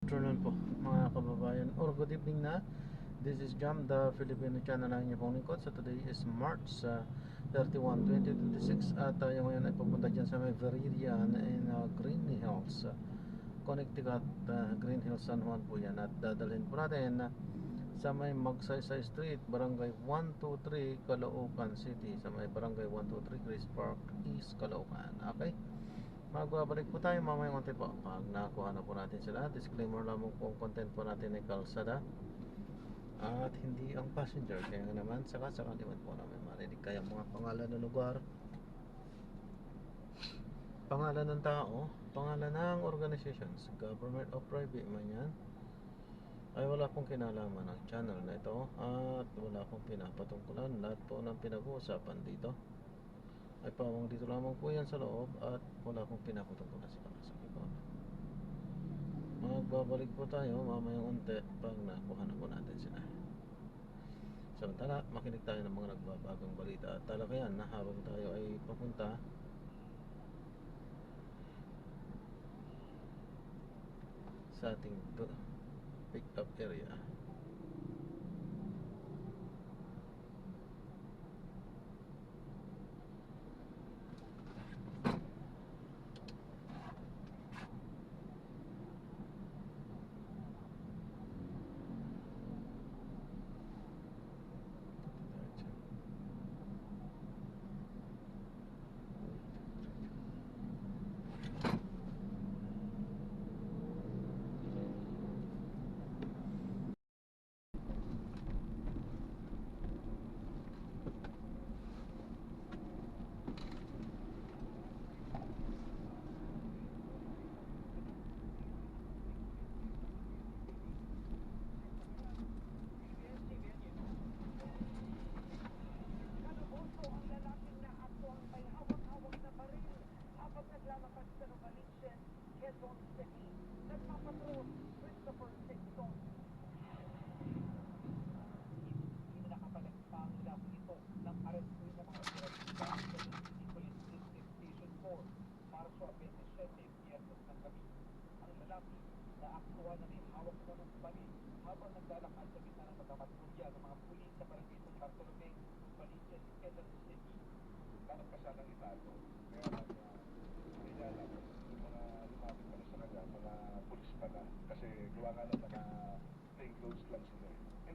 Afternoon po mga kababayan, or good evening na. This is Jam, the Filipino channel ng inyong pong lingkod. So today is March 31, 2026. At tayo ngayon ay pupunta dyan sa may Veridian in Green Hills, Connecticut. Green Hills, San Juan po yan. At dadalhin po natin sa may Magsaysay Street, Barangay 123, Caloocan City. Sa may Barangay 123, Grace Park East, Caloocan. Okay? Magbabalik po tayo mamaya konti po pag nakuha na po natin sila. Disclaimer lamang po, ang content po natin ay kalsada at hindi ang passenger. Kaya nga naman sakaliwan po namin marinig kaya mga pangalan ng lugar, pangalan ng tao, pangalan ng organizations, government o private man yan, ay wala pong kinalaman ng channel na ito at wala pong pinapatungkulan. Lahat po ng pinag-uusapan dito ay pawang dito lamang po yan sa loob at wala pong pinapatungkulan sa kasabi ko. Magbabalik po tayo mamayang unti pag nakuha na po natin sila. Samantala, makinig tayo ng mga nagbabagong balita at talakayan na habang tayo ay papunta sa ating pick up area.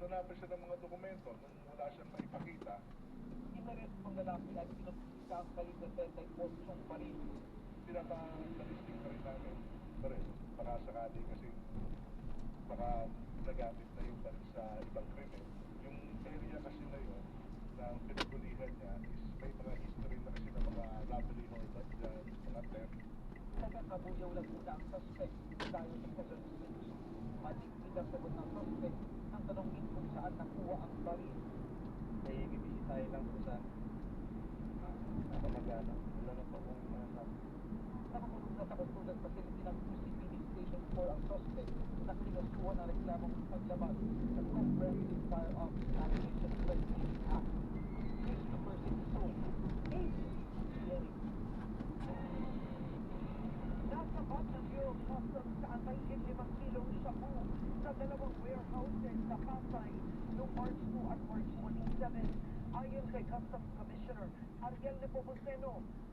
Hinanapin siya ng mga dokumento nung wala siyang maipakita. Inares ang lalaki at pinagkita ang kalit na 38 baril. Pinaka-statistic na rin namin. Pero baka sakali kasi baka nagamit na yung baril sa ibang krimen. Yung area kasi na yun na pinagulihan niya is may mga history na kasi ng mga robbery hornet dyan, mga theft. Nagkakabuyaw lang muna ang suspect dahil sa kagalusin. Matik pinasagot ng suspect ang tanongin kung saan nakuha ang baril. Ay bibisitahin lang kung saan nakamagana. Wala na pa kung nakakulong sa Kabastugan Facility ng QCPD Station 4 ang suspect na kinasuhan ang reklamong paglabas sa Comprehensive Firearms Ammunition Regulation Act. Christopher Simpson, ABS-CBN. Nasabat ng Bureau of Customs sa 5 kilong shabu sa dalawang warehouses sa Pasay noong March 2 at March 27. Ayon kay Customs Commissioner Ariel Nepomuceno,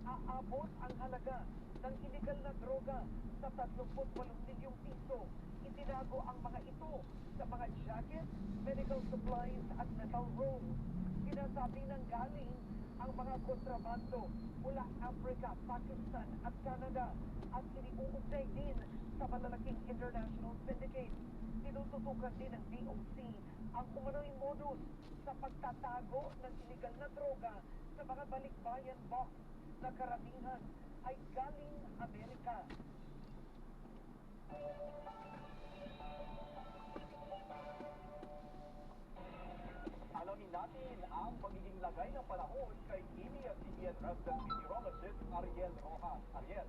aabot ang halaga ng illegal na droga sa 38 milyong piso. Itinago ang mga ito sa mga jackets, medical supplies at metal rolls. Sinasabi ng galing ang mga kontrabando mula Africa, Pakistan at Canada at iniuugnay din sa malalaking international syndicate. Tinututukan din ng DOC ang umano'y modus sa pagtatago ng illegal na droga sa mga balikbayan box na karamihan ay galing Amerika. Alamin natin ang magiging lagay ng panahon kay ABS-CBN Resident Meteorologist Ariel Rojas. Ariel,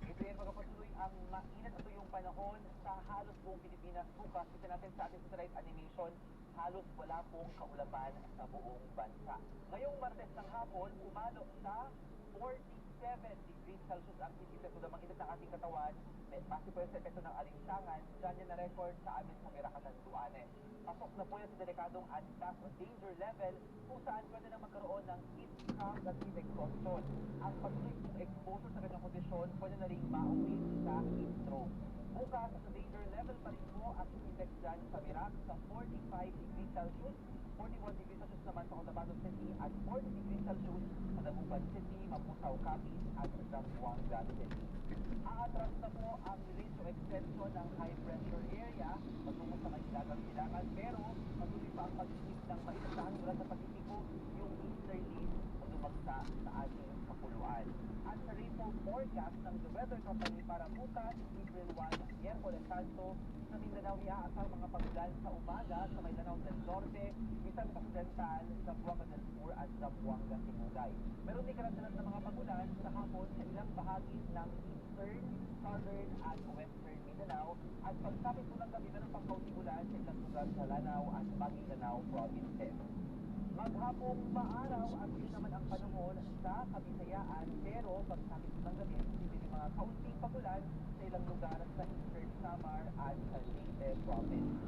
Gabriel, magpapatuloy ang mainit at tuyong panahon sa halos buong Pilipinas bukas. Kita natin sa ating satellite animation, halos wala pong kaulapan sa buong bansa. Ngayong Martes ng hapon, umalo sa 47 degrees Celsius ang init ito namang init ng ating katawan. May base po sa epekto ng alinsangan, dyan yan na-record sa amin sa Miracan, Duane. Pasok na po yan sa delikadong antas o danger level kung saan pwede na magkaroon ng heat stroke at heat exhaustion. Ang patuloy pong exposure sa kanyang kondisyon pwede na rin mauwi sa heat stroke. Bukas sa danger level pa rin po ang index dyan sa Mirac sa 45 degrees Celsius, 41 degrees Celsius naman sa Cotabato City at 40 degrees Celsius sa Dagupan City, Mapusaw, Capiz at Zamboanga City. Aatras na po ang range o extension ng high pressure area patungo sa Mahilagang Silangan, pero patuloy pa ang pag-isip ng mailasahan mula sa Pasipiko yung easterly o lumagsa sa ating kapuluan. At sa rainfall forecast ng The Weather Company para bukas, April 1, Miyerkules Santo, sa Mindanao iaasang mga pagulan sa umaga sa Mindanao del Norte, Misan Occidental, Zamboanga del Sur at Zamboanga Sibugay. Meron din karagdagan ng mga pagulan sa hapon sa ilang bahagi ng eastern, southern at western Mindanao at pagsapit po ng gabi meron pang kaunting ulan sa ilang lugar sa Lanao at Maguindanao provinces. Maghapong maaraw at yun naman ang panahon sa Kabisayaan, pero pagsapit po ng gabi posibleng mga kaunting pagulan sa ilang lugar sa eastern Samar at sa Leyte province.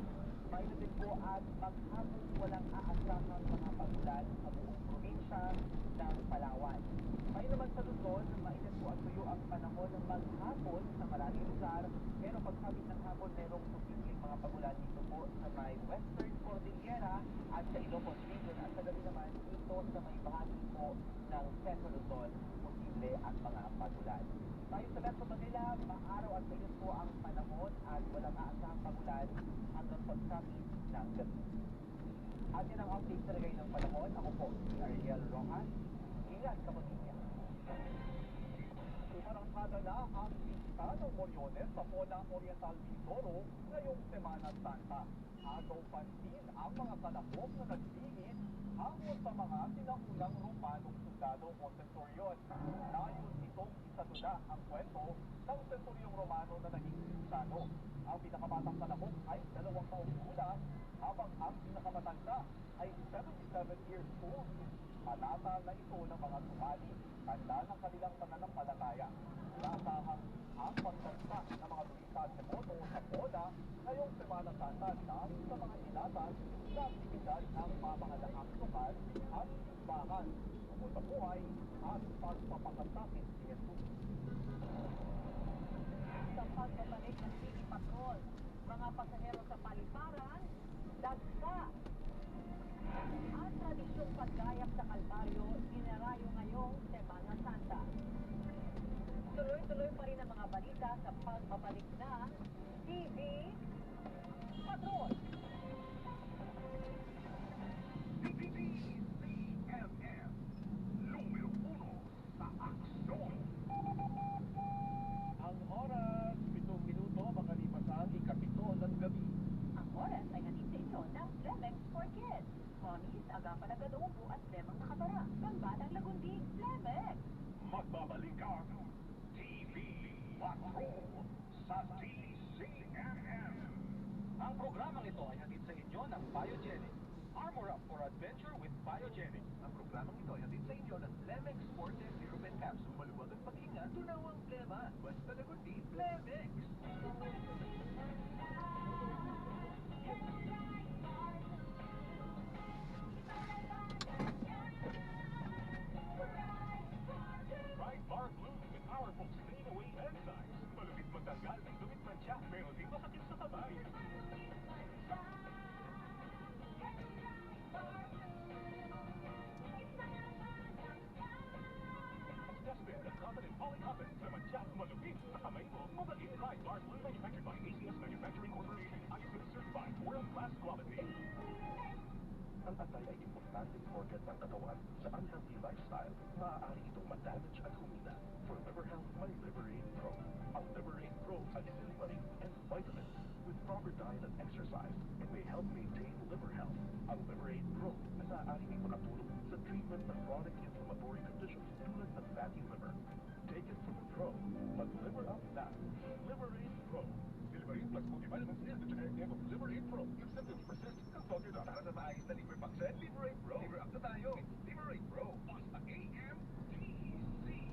May din po at maghapong walang aasahang mga pagulan sa buong probinsya ng Palawan. May naman sa Luzon, mainit po at tuyo ang panahon ng maghapon sa maraming lugar, pero pagsapit ng hapon merong posibleng mga pagulan dito po sa may Western Cordillera at sa Ilocos Region at sa gabi naman dito sa may bahagi po ng Central Luzon, posible ang mga pagulan. Tayo sa Metro Manila, maaraw at mainit po ang panahon at walang aasahang pagulan hanggang pagsapit ng gabi. At yan ang update sa lagay ng panahon. Ako po si Ariel Rojas. Ingat sa pamilya. Umarangkada na ang pista ng Moriones sa Pola Oriental Mindoro ngayong Semana Santa. Agaw pansin ang mga kalahok na naglilid hango sa mga sinaunang Romanong sundalo o centurion. Nayon itong isatula ang kwento ng centuryong Romano na naging kristiyano. Ang pinakabatang kalahok ay 2 taong gulang, habang ang pinakamatanda ay 77 years old. Panata na ito ng mga sumali, tanda ng kanilang pananampalataya. Nasahang ang pagdagsa ng mga turista at devoto sa Pola ngayong Semana Santa dahil sa mga ilatas na aktibidad ng mamahalaang lokal at simbahan tungkol sa buhay at pagpapakasakit ni Jesus. Sa pagbabalik ng City Patrol, mga pasahero sa paliparan, dagsa. At tradisyong paggayap sa Kalbaryo, dinarayo ngayong Semana Santa. Tuloy-tuloy pa rin ang mga balita sa pagbabalik ng TV Patrol. PPPCMM, numero 1 sa aksyon. Ang oras, 7 minuto, makalipas ang ikapito ng gabi. Ang oras ay hatid sa inyo ng Flemex for Kids. Mommies, agapan agad ubo at lemang nakatara. Pangbatang lagundi, Flemex. Magbabalik ang TV Patrol sa TCMM. Ang programang ito ay hatid sa inyo ng Biogenic. Armor up for adventure with Biogenic. Ang programang ito ay hatid sa inyo ng Flemex Forte Serum Capsule. Maluwag ang paghinga, tunawang plema. Basta lagundi, Flemex. Bright Bar Blue with powerful clean away enzymes. Malupit magtanggal ng dumit mancha, pero di masakit sa kamay. Dustbin that's confident polycotton sa mancha, malupit sa kamay mo, mabalik. Bright Bar Blue manufactured by ACS Manufacturing Corporation, ISO certified world-class quality. Ang atay ay importanteng organ ng katawan. Sa unhealthy lifestyle, maaari itong ma-damage at humina. For liver health, may Liberaid Pro. Ang Liberaid Pro ay silmarine and vitamins. With proper diet and exercise, it may help maintain liver health. Ang Liberaid Pro ay maaaring makatulong sa treatment ng chronic inflammatory conditions tulad ng fatty liver. Take it from the pro. Mag-liver up na. Liberaid Pro. Liberate plus multivitamins is the generic name of Liberate Pro. If symptoms persist, consult your doctor. Para sa maayos na liver function, Liberate Pro. Liver up na tayo. Liberate Pro. Basta AM, TC.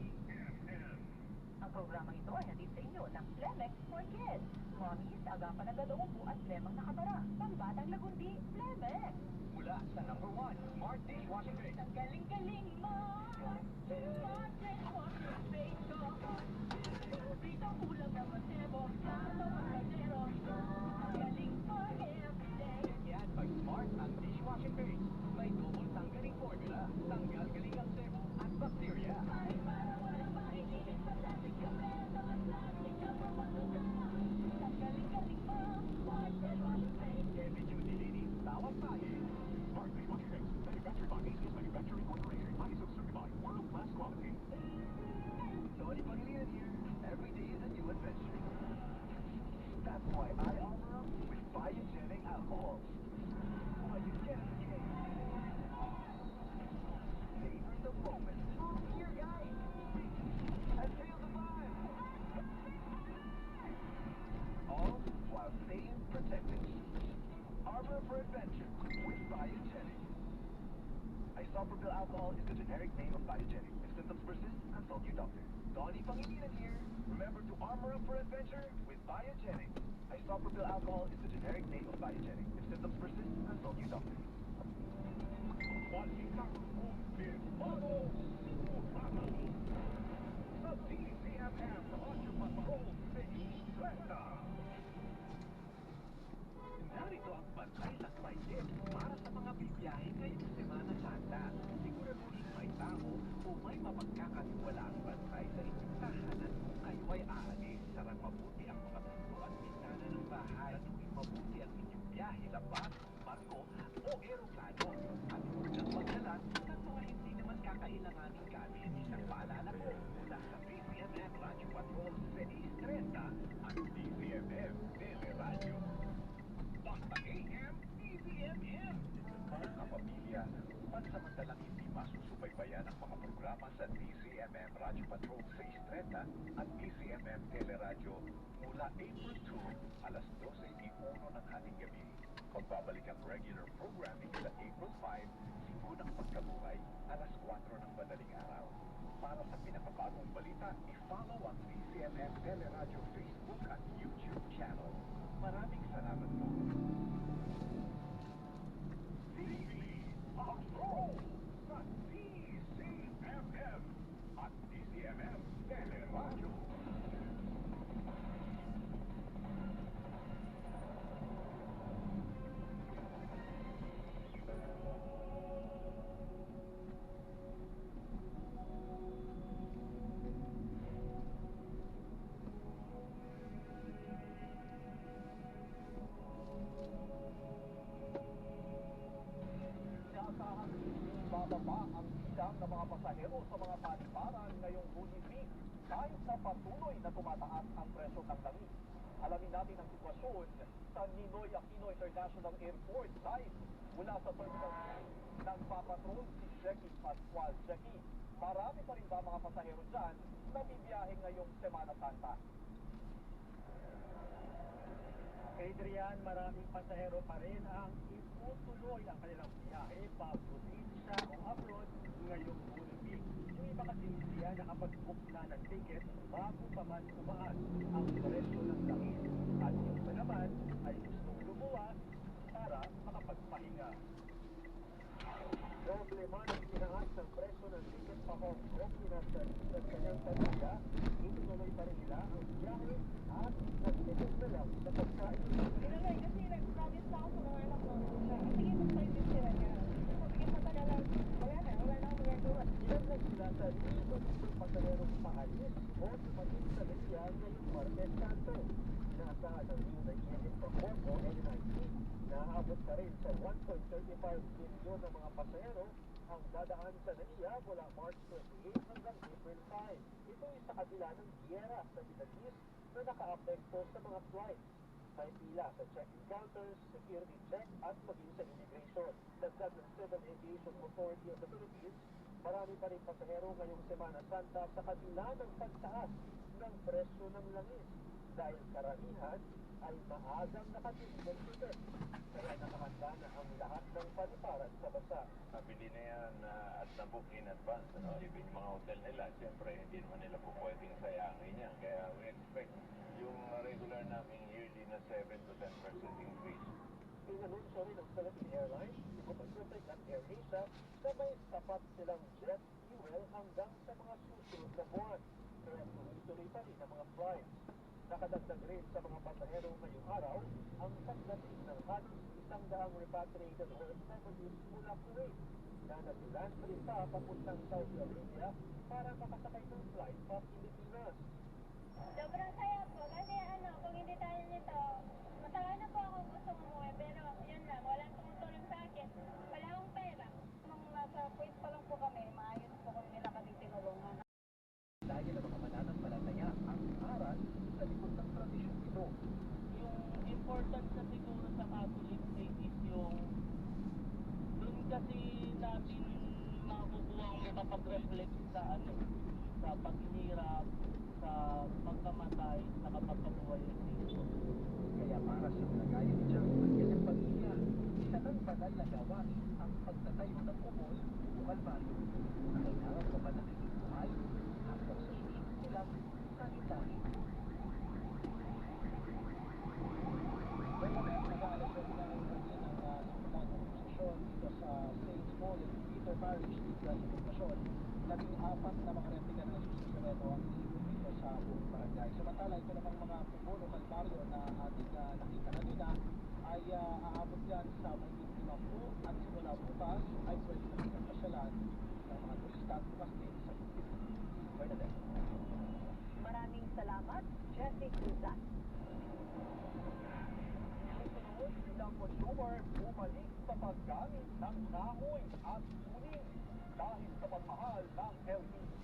agapan ng dadaupo at lemang nakatara. Pambatang lagundi, plebe. Mula sa number 1, Smart Dishwashing Base. Ang galing-galing mo. Smart dishwashing base ko. Dito ulam na matebo. Plato ang kaldero. Galing mo everyday. Yan, pag Smart ang dishwashing base. May double tanggaling formula. Tanggal galing ang sebo at bacteria. Ay, para walang mainitin sa plastic ka. Meron ang plastic ka pa matutunan. Ang galing-galing mo. Smart dishwashing base. Heavy duty ladies, tawag tayo. Smart Dishwashing Base, manufactured by ACS Manufacturing Corporation, ISO certified, world-class quality. Tony Pangilinan here. Every day is a new adventure. That's why I armor up with biogenic alcohol. Biogenic cake. Savor the moment. Here, guys. And feel the vibe. All while staying protected. Armor for adventure with biogenic. Isopropyl alcohol is the generic name of biogenic. If symptoms persist, consult your doctor. Donnie Pangilinan here. Remember to armor up for adventure with biogenic. Isopropyl alcohol is the generic name of biogenic. If symptoms persist, consult your doctor. Balikan mo, Pilipino! Pumapalo! Sa DCMM Radyo Patrol sa Istreta! Narito ang bantay lakbay din para sa mga bibiyahe ngayong Semana Santa. Siguraduhin may tao o may mapagkakatiwalaang bantay sa inyong tahanan kung kayo ay aalis. Sarang mabuti ang mga pinto at bintana ng bahay. Siguraduhin mabuti ang inyong biyahe sa bus, barko o eroplano. At huwag nang magdalas ng mga hindi naman kakailanganing gamit. Isang paalala ko mula sa DCMM Radyo Patrol sa Istreta at DCMM Teleradyo. Basta AM, DCMM. Mga kapamilya, pansamantalang hindi masusubaybayan ang mga programa sa DCMM Radyo Patrol sa Istreta at DCMM Teleradyo mula April 2, alas 12:01 ng ating gabi. Magbabalik ang regular programming sa April 5, Sigunang Pagkabuhay, alas 4 ng madaling araw. Para sa pinakabagong balita, i-follow ang DCMM Teleradyo Facebook at YouTube channel. Maraming salamat po. TV Patrol sa DCMM at DCMM Teleradyo. Inaasahan bababa ang bilang ng mga pasahero sa mga paliparan ngayong Holy Week kahit na patuloy na tumataas ang presyo ng langis. Alamin natin ang sitwasyon sa Ninoy Aquino International Airport site mula sa Terminal 3. Nagpapatrol si Jackie Pascual. Jackie, marami pa rin ba mga pasahero dyan na bibiyahe ngayong Semana Santa? Adrian, maraming pasahero pa rin ang iputuloy ang kanilang biyahe pa-probinsya o abroad ngayong Holy Week. Yung iba kasi hindi yan nakapag-book na ng ticket bago pa man umaas ang presyo ng langis. At yung iba naman ay gustong lumuwas para makapagpahinga. Doble man ang tinaas ng presyo ng ticket pa Hong Kong pinasal sa kanyang pamilya. Itutuloy pa rin nila ang biyahe at nagtitis na lang sa pagkain. Inuloy kasi nag-promise na ako sa mga anak ko. Sige, mag-service sila niya. Sabi ko matagalan. Wala na akong magagawa. Ilan na sila sa libon ng pasaherong paalis o dumating sa Liya ngayong Martes Santo. Inaasahan ng new Nigerian Perform o NNIC na aabot na rin sa 1.35 billion ng mga pasahero ang dadaan sa Liya mula March 28 hanggang April 5. Ito ay sa kabila ng giyera sa Middle East na naka-apekto sa mga flights. May pila sa check-in counters, security check at maging sa immigration. Dagdag ng Civil Aviation Authority of the Philippines, marami pa rin pasahero ngayong Semana Santa sa kabila ng pagtaas ng presyo ng langis dahil karamihan ay maagang nakatili ng ticket. Kaya nakahanda na ang lahat ng paliparan sa bansa. Nabili na yan at nabook in advance, ano? Even yung mga hotel nila, siyempre hindi naman nila po pwedeng sayangin yan. Kaya we expect yung regular naming yearly na 7 to 10% increase. Inanunsyo rin ng Philippine Airlines, Pacific at AirAsia na may sapat silang jet fuel hanggang sa mga susunod na buwan. Kaya tuloy-tuloy pa rin ang mga flights. Nakadagdag rin sa mga pasahero ngayong araw ang pagdating ng halos 100 repatriated OFWs mula Kuwait na nag-land rin pa papuntang Saudi Arabia para makasakay ng flight pa Pilipinas. Sobrang saya po kasi kung hindi tayo nito, matagal na po ako gusto umuwi pero yun lang, walang tumutulong sa akin. Wala akong pera. Nung nasa Kuwait pa lang po kami, maayos po kung nila kami tinulungan. Dahil ang mga mananampalataya ang aral sa likod ng tradisyong ito. Yung importance na siguro sa Catholic faith is yung doon kasi natin makukuha ang makapag-reflect sa sa paghihirap, sa pagkamatay, sa kapagkabuhay ng Kristo. Kaya para sa mga gaya ni John at kanyang pamilya, isa ng banal na gawain ang pagtatayo ng umol o kalbaryo na kailangan mapanatiling buhay hanggang sa susunod nilang sanitahin. Nag-aalasyon na ng simula ng posisyon dito sa St. Paul and Peter Parish dito sa Poblasyon. 14 na mga replika ng Jesus Nazareno ang ilibot dito sa buong barangay. Samantala, ito namang mga pupuno kalbaryo na ating nakita kanina ay aabot yan sa mahigit 50 at simula bukas ay pwede na pagpasyalan ng mga turista at bukas din sa Bernadette. Maraming salamat, Jessie Cruzat. Susunod, ilang consumer bumalik sa paggamit ng kahoy at uling dahil sa pagmahal ng LPG.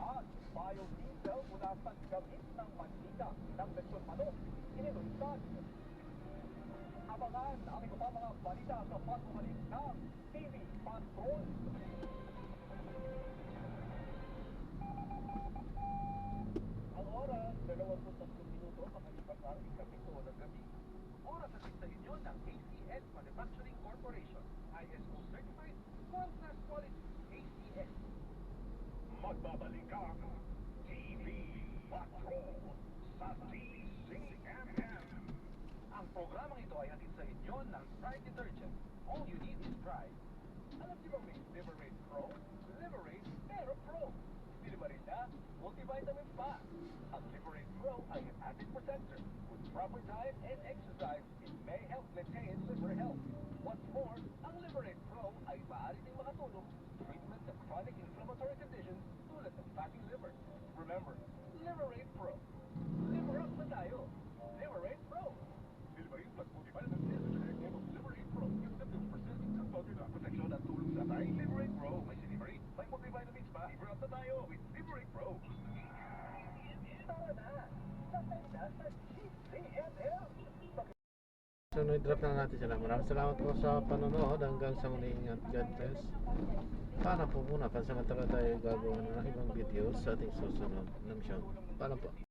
At biodiesel mula sa gamit ng mantika ng Lechon Manok, inilunsad. Abangan ang iba pa mga balita sa pagbabalik ng TV Patrol. Ang oras, 23 minuto, makalipas ang ikapito ng gabi. Oras sa sa inyo ng ACS Manufacturing Corporation, ISO Certified, World-Class Quality, ACS. Magbabalik ang TV Patrol sa DCMM. Ang programang ito ay hatid sa inyo ng Pride Detergent. All you need is Pride. Alam niyo ba may Liberate Pro? Liberate Pero Pro. Bili ba rin na? Multivitamins pa. Ang Liberate Pro ay an acid protector. With proper diet and exercise, it may help maintain liver health. What's more, ang Liberate Pro ay maaari ding makatulong sa treatment of chronic inflammatory conditions tulad ng fatty liver. Remember, Liberate Pro. Liver up na tayo. Liberate Pro. Silverin plus multivitamins is the generic name of Liberate Pro. Yung symptoms persist sa powder na Proteksyon at tulong sa tayo. Liberate Pro. May siliberate. May multivitamins pa. Liver up na tayo with Liberate Pro. Tara na! Sakay na sa GCMM! So, no-drop na natin sila. Maraming salamat po sa panonood. Hanggang sa muli, ingat. God bless. Para po muna, pansamantala tayo gagawa ng ibang videos sa ating susunod na misyon. Para po.